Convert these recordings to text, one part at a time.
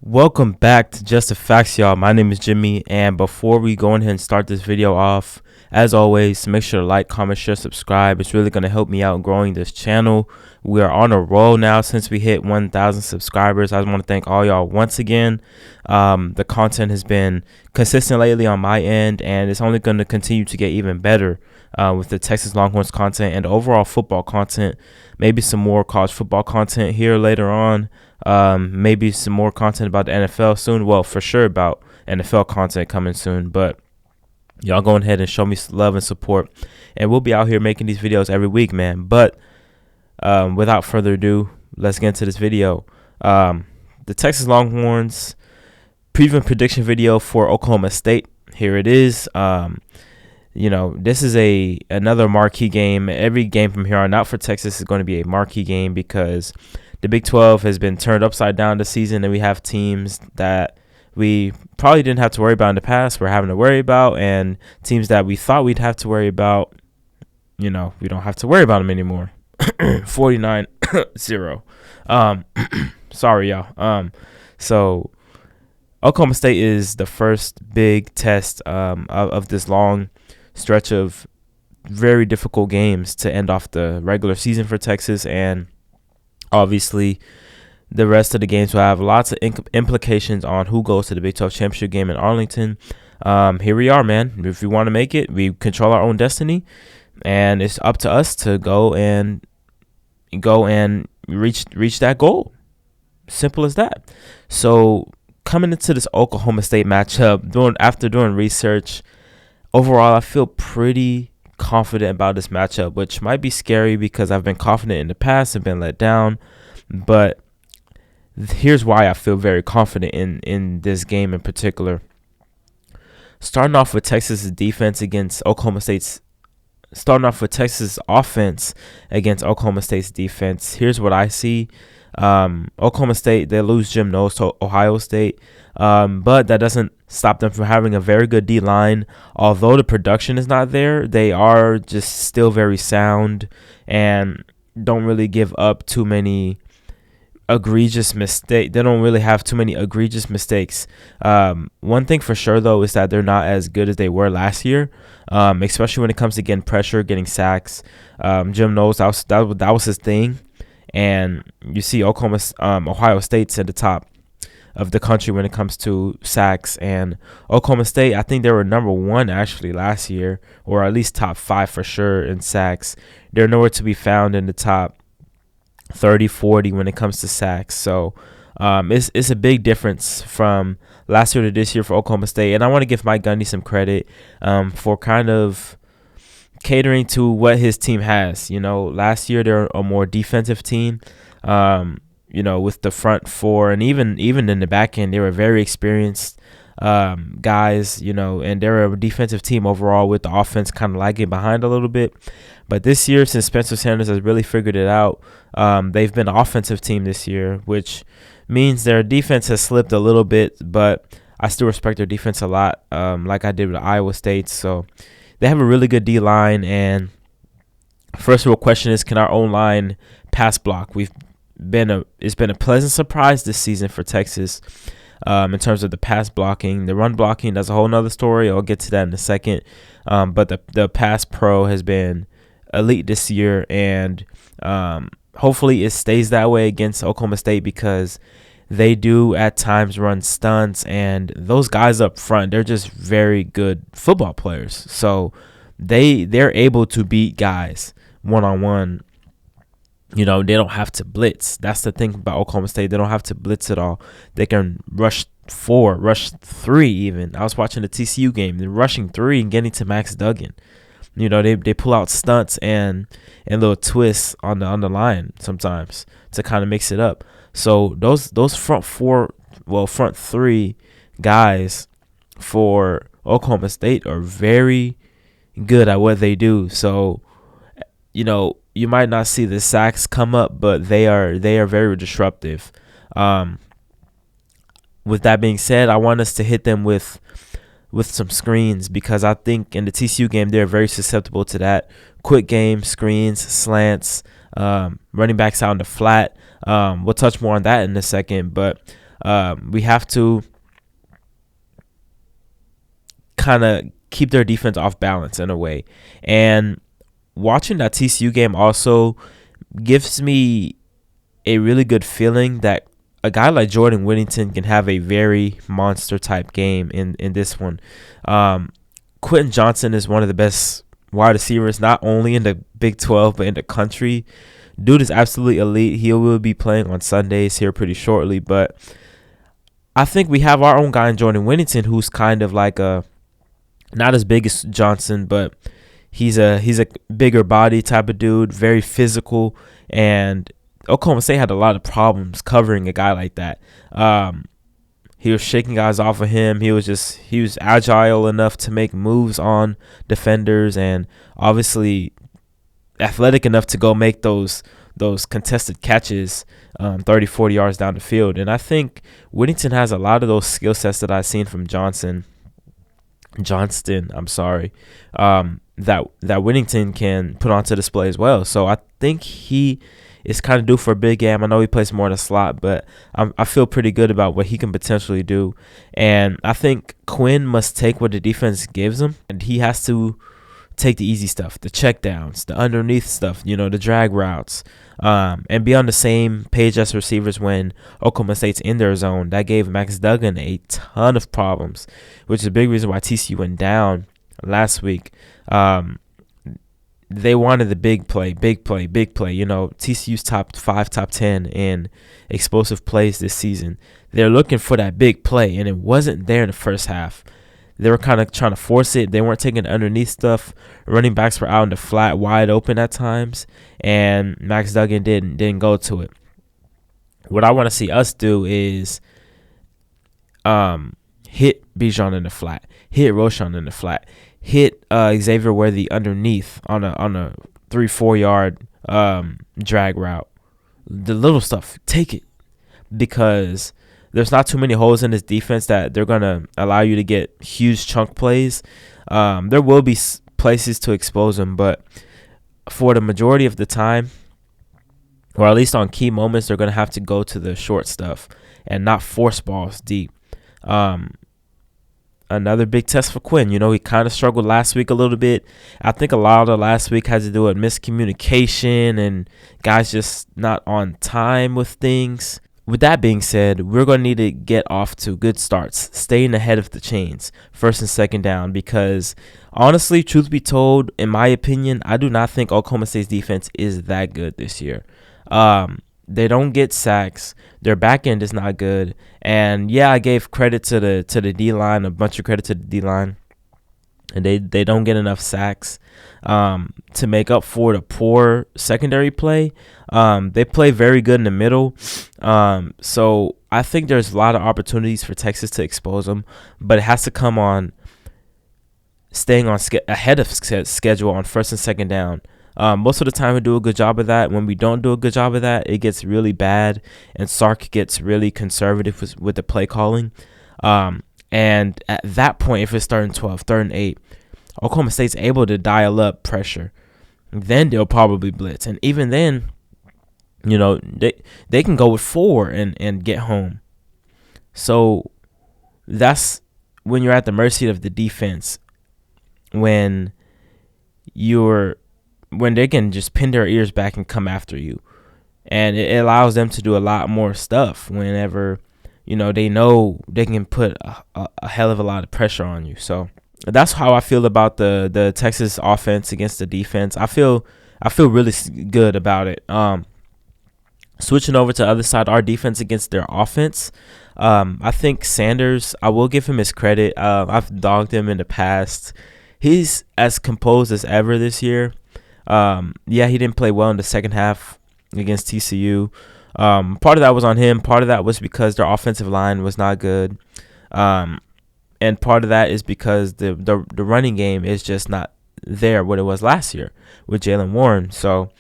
Welcome back to Just the Facts, y'all. My name is Jimmy, and before we go ahead and start this video off, as always, make sure to like, comment, share, subscribe. It's really going to help me out in growing this channel. We are on a roll now since we hit 1,000 subscribers. I want to thank all y'all once again. The content has been consistent lately on my end, and it's only going to continue to get even better with the Texas Longhorns content and overall football content. Maybe some more college football content here later on. Maybe some more content about the NFL soon. Well, for sure about NFL content coming soon. But y'all go ahead and show me love and support. And we'll be out here making these videos every week, man. But without further ado, let's get into this video. The Texas Longhorns preview and prediction video for Oklahoma State. Here it is. This is another marquee game. Every game from here on out for Texas is going to be a marquee game because the Big 12 has been turned upside down this season, and we have teams that we probably didn't have to worry about in the past we're having to worry about, and teams that we thought we'd have to worry about, we don't have to worry about them anymore. 49-0. Sorry, y'all. So Oklahoma State is the first big test of this long stretch of very difficult games to end off the regular season for Texas, and obviously the rest of the games will have lots of implications on who goes to the Big 12 championship game in Arlington. Here we are, man. If we want to make it, we control our own destiny, and it's up to us to go and reach that goal. Simple as that. So coming into this Oklahoma State matchup, after doing research, overall I feel pretty confident about this matchup, which might be scary because I've been confident in the past and been let down. But here's why I feel very confident in this game in particular. Starting off with Texas' offense against Oklahoma State's defense. Here's what I see. Oklahoma State, they lose Jim Knowles to Ohio State, but that doesn't stop them from having a very good D-line. Although the production is not there, they are just still very sound and don't really give up too many egregious mistakes. They don't really have too many egregious mistakes. One thing for sure, though, is that they're not as good as they were last year, especially when it comes to getting pressure, getting sacks. Jim Knowles, that was his thing. And you see Ohio State's at the top of the country when it comes to sacks. And Oklahoma State, I think they were number one actually last year, or at least top 5 for sure in sacks. They're nowhere to be found in the top 30, 40 when it comes to sacks. So it's a big difference from last year to this year for Oklahoma State. And I want to give Mike Gundy some credit for kind of catering to what his team has. Last year they're a more defensive team, with the front four, and even in the back end, they were very experienced guys, and they're a defensive team overall, with the offense kind of lagging behind a little bit. But this year, since Spencer Sanders has really figured it out, they've been an offensive team this year, which means their defense has slipped a little bit, but I still respect their defense a lot, like I did with Iowa State. So they have a really good D-line, and first real question is, can our O-line pass block? It's been a pleasant surprise this season for Texas in terms of the pass blocking. The run blocking, that's a whole nother story. I'll get to that in a second. But the pass pro has been elite this year, and hopefully it stays that way against Oklahoma State, because they do at times run stunts, and those guys up front, they're just very good football players. So they're able to beat guys one-on-one. They don't have to blitz. That's the thing about Oklahoma State. They don't have to blitz at all. They can rush 4, rush 3 even. I was watching the TCU game. They're rushing 3 and getting to Max Duggan. They pull out stunts and little twists on the line sometimes to kind of mix it up. So those front 3 guys for Oklahoma State are very good at what they do. So, you might not see the sacks come up, but they are very disruptive. With that being said, I want us to hit them with some screens, because I think in the TCU game they're very susceptible to that. Quick game, screens, slants, running backs out in the flat. We'll touch more on that in a second, but We have to kind of keep their defense off balance in a way. And watching that TCU game also gives me a really good feeling that a guy like Jordan Whittington can have a very monster type game in this one. Quentin Johnson is one of the best wide receivers, not only in the Big 12, but in the country. Dude is absolutely elite. He will be playing on Sundays here pretty shortly, but I think we have our own guy in Jordan Whittington, who's kind of like a, not as big as Johnson, but he's a bigger body type of dude, very physical, and Oklahoma State had a lot of problems covering a guy like that. He was shaking guys off of him. He was agile enough to make moves on defenders, and obviously athletic enough to go make those contested catches 30, 40 yards down the field. And I think Whittington has a lot of those skill sets that I've seen from Johnston, that Whittington can put onto display as well. So I think he is kind of due for a big game. I know he plays more in the slot, but I feel pretty good about what he can potentially do. And I think Quinn must take what the defense gives him, and he has to take the easy stuff, the checkdowns, the underneath stuff, the drag routes, and be on the same page as receivers when Oklahoma State's in their zone. That gave Max Duggan a ton of problems, which is a big reason why TCU went down last week. They wanted the big play. TCU's top 5, top 10 in explosive plays this season. They're looking for that big play, and it wasn't there in the first half. They were kind of trying to force it. They weren't taking the underneath stuff. Running backs were out in the flat, wide open at times, and Max Duggan didn't go to it. What I want to see us do is hit Bijan in the flat, hit Roshan in the flat, hit Xavier Worthy underneath on a 3-4 yard drag route. The little stuff, take it, because there's not too many holes in this defense that they're going to allow you to get huge chunk plays. There will be places to expose them, but for the majority of the time, or at least on key moments, they're going to have to go to the short stuff and not force balls deep. Another big test for Quinn. He kind of struggled last week a little bit. I think a lot of the last week has to do with miscommunication and guys just not on time with things. With that being said, we're going to need to get off to good starts, staying ahead of the chains, first and second down, because honestly, truth be told, in my opinion, I do not think Oklahoma State's defense is that good this year. They don't get sacks. Their back end is not good. And yeah, I gave credit to the D-line, a bunch of credit to the D-line. And they don't get enough sacks to make up for the poor secondary play. They play very good in the middle. So I think there's a lot of opportunities for Texas to expose them, but it has to come on staying on ahead of schedule on first and second down. Most of the time we do a good job of that. When we don't do a good job of that, it gets really bad, and Sark gets really conservative with the play calling. And at that point, if it's 3rd and 12, 3rd and 8, Oklahoma State's able to dial up pressure. Then they'll probably blitz. And even then, they can go with 4 and get home. So that's when you're at the mercy of the defense, when they can just pin their ears back and come after you. And it allows them to do a lot more stuff whenever they know they can put a hell of a lot of pressure on you. So that's how I feel about the Texas offense against the defense. I feel really good about it. Switching over to the other side, our defense against their offense. I think Sanders, I will give him his credit. I've dogged him in the past. He's as composed as ever this year. Yeah, he didn't play well in the second half against TCU. Part of that was on him. Part of that was because their offensive line was not good. And part of that is because the running game is just not there what it was last year with Jaylen Warren. So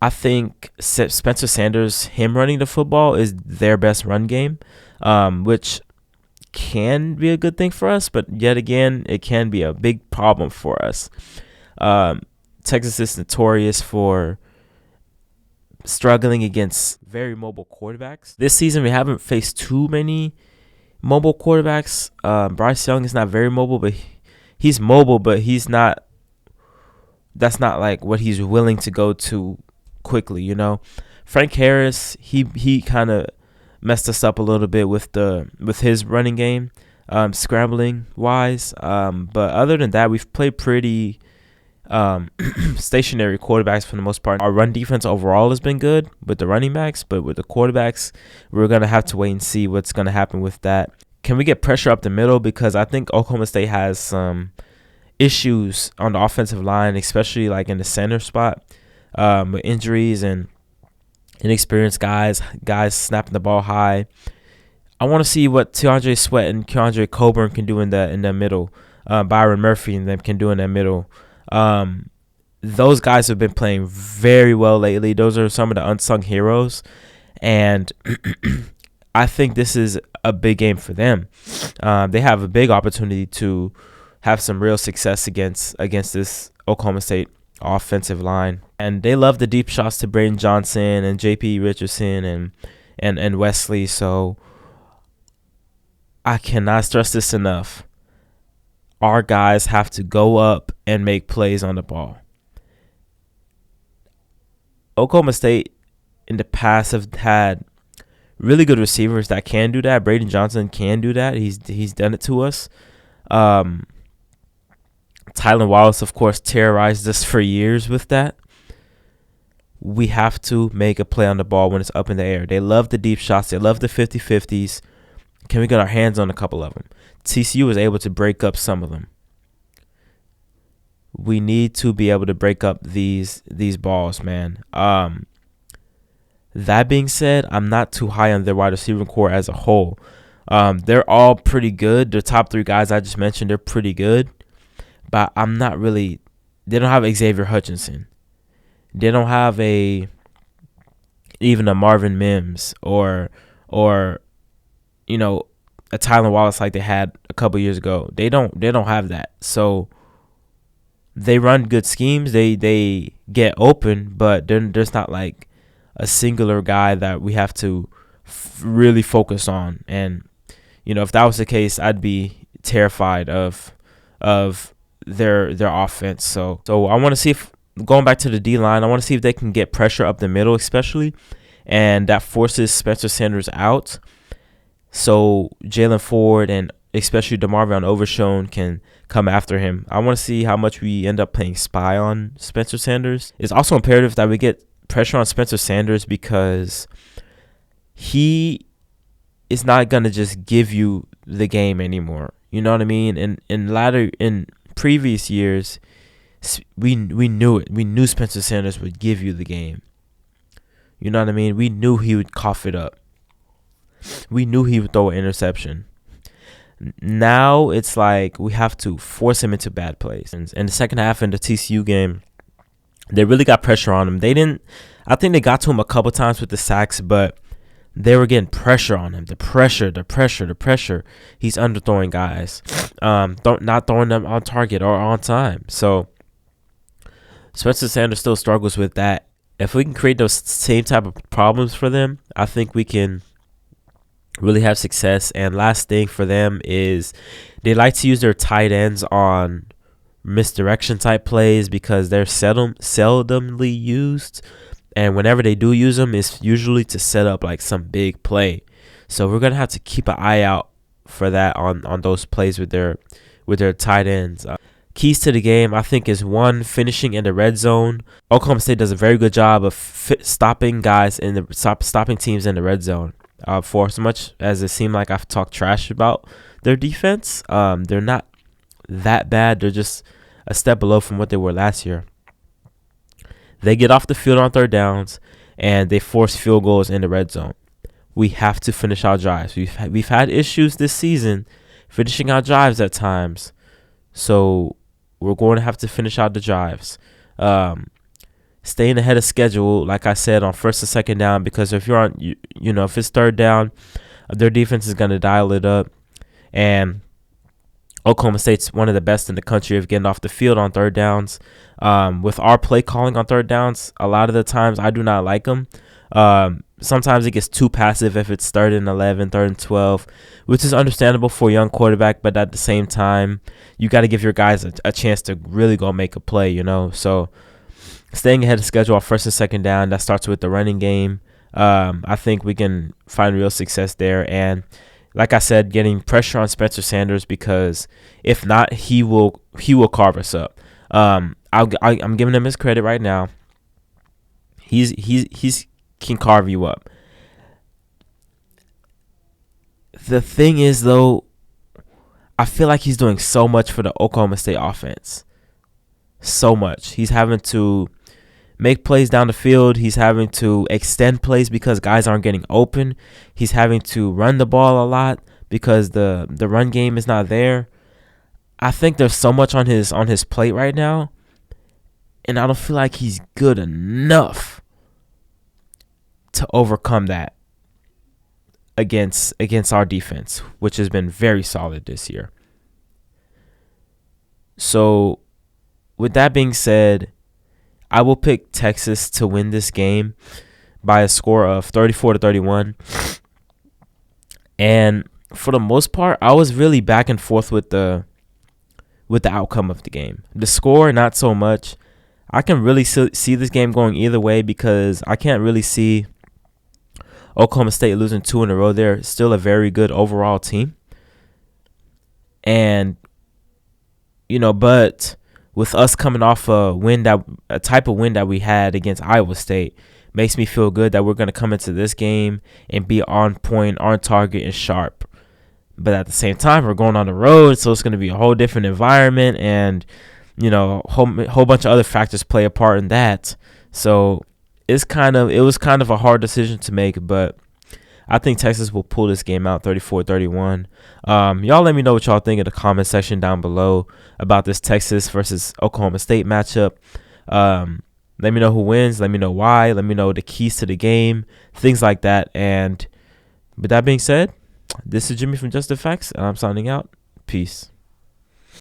I think Spencer Sanders, him running the football, is their best run game, which can be a good thing for us, but yet again, it can be a big problem for us. Texas is notorious for struggling against very mobile quarterbacks. This season, we haven't faced too many mobile quarterbacks. Bryce Young is not very mobile, but he's mobile, but he's not. That's not like what he's willing to go to quickly, you know. Frank Harris, he kind of messed us up a little bit with his running game, scrambling wise. But other than that, we've played pretty stationary quarterbacks for the most part. Our run defense overall has been good with the running backs, but with the quarterbacks, we're gonna have to wait and see what's gonna happen with that. Can we get pressure up the middle? Because I think Oklahoma State has some issues on the offensive line, especially like in the center spot, with injuries and inexperienced guys snapping the ball high. I want to see what TeAndre Sweat and Keandre Coburn can do in the middle. Byron Murphy and them can do in that middle. Those guys have been playing very well lately. Those are some of the unsung heroes, and I think this is a big game for them. They have a big opportunity to have some real success against this Oklahoma State offensive line. And they love the deep shots to Braden Johnson and J.P. Richardson and Wesley. So I cannot stress this enough. Our guys have to go up and make plays on the ball. Oklahoma State in the past have had really good receivers that can do that. Braden Johnson can do that. He's done it to us. Tylan Wallace, of course, terrorized us for years with that. We have to make a play on the ball when it's up in the air. They love the deep shots. They love the 50-50s. Can we get our hands on a couple of them? TCU was able to break up some of them. We need to be able to break up these balls, man. That being said, I'm not too high on their wide receiver core as a whole. They're all pretty good. The top three guys I just mentioned, they're pretty good. But I'm not really – they don't have Xavier Hutchinson. They don't have even a Marvin Mims or you know, a Tylan Wallace like they had a couple years ago. They don't have that. So they run good schemes. They get open, but there's not like a singular guy that we have to really focus on. And you know, if that was the case, I'd be terrified of their offense. So I want to see if, going back to the D-line, I want to see if they can get pressure up the middle especially, and that forces Spencer Sanders out. So Jalen Ford and especially DeMarvion Overshown can come after him. I want to see how much we end up playing spy on Spencer Sanders. It's also imperative that we get pressure on Spencer Sanders because he is not going to just give you the game anymore. You know what I mean? In previous years, we knew it. We knew Spencer Sanders would give you the game. You know what I mean? We knew he would cough it up. We knew he would throw an interception. Now it's like we have to force him into bad plays. In the second half in the TCU game, they really got pressure on him. I think they got to him a couple times with the sacks, but they were getting pressure on him. The pressure. He's underthrowing guys, not throwing them on target or on time. So Spencer Sanders still struggles with that. If we can create those same type of problems for them, I think we can really have success. And last thing for them is they like to use their tight ends on misdirection type plays because they're seldomly used. And whenever they do use them, it's usually to set up like some big play. So we're gonna have to keep an eye out for that on those plays with their tight ends. Keys to the game, I think, is one, finishing in the red zone. Oklahoma State does a very good job of stopping teams in the red zone. For as much as it seemed like I've talked trash about their defense, they're not that bad. They're just a step below from what they were last year. They get off the field on third downs, and they force field goals in the red zone. We have to finish our drives. We've had issues this season finishing our drives at times, so we're going to have to finish out the drives. Staying ahead of schedule, like I said, on first and second down, because if you're on, if it's third down, their defense is going to dial it up. And Oklahoma State's one of the best in the country of getting off the field on third downs. With our play calling on third downs, a lot of the times I do not like them. Sometimes it gets too passive if it's 3rd and 11, 3rd and 12, which is understandable for a young quarterback. But at the same time, you got to give your guys a chance to really go make a play, So staying ahead of schedule on 1st and 2nd down, that starts with the running game. I think we can find real success there. And like I said, getting pressure on Spencer Sanders, because if not, he will carve us up. I'm giving him his credit right now. He's can carve you up. The thing is, though, I feel like he's doing so much for the Oklahoma State offense. So much. He's having to make plays down the field. He's having to extend plays because guys aren't getting open. He's having to run the ball a lot because the run game is not there. I think there's so much on his plate right now, and I don't feel like he's good enough to overcome that against our defense, which has been very solid this year. So with that being said, I will pick Texas to win this game by a score of 34-31. And for the most part, I was really back and forth with the outcome of the game. The score, not so much. I can really see this game going either way because I can't really see Oklahoma State losing 2 in a row. They're still a very good overall team. And, but with us coming off a type of win that we had against Iowa State, makes me feel good that we're going to come into this game and be on point, on target, and sharp. But at the same time, we're going on the road, so it's going to be a whole different environment, and a whole bunch of other factors play a part in that. So it was kind of a hard decision to make, but I think Texas will pull this game out 34-31. Y'all let me know what y'all think in the comment section down below about this Texas versus Oklahoma State matchup. Let me know who wins. Let me know why. Let me know the keys to the game, things like that. And with that being said, this is Jimmy from Just the Facts, and I'm signing out. Peace.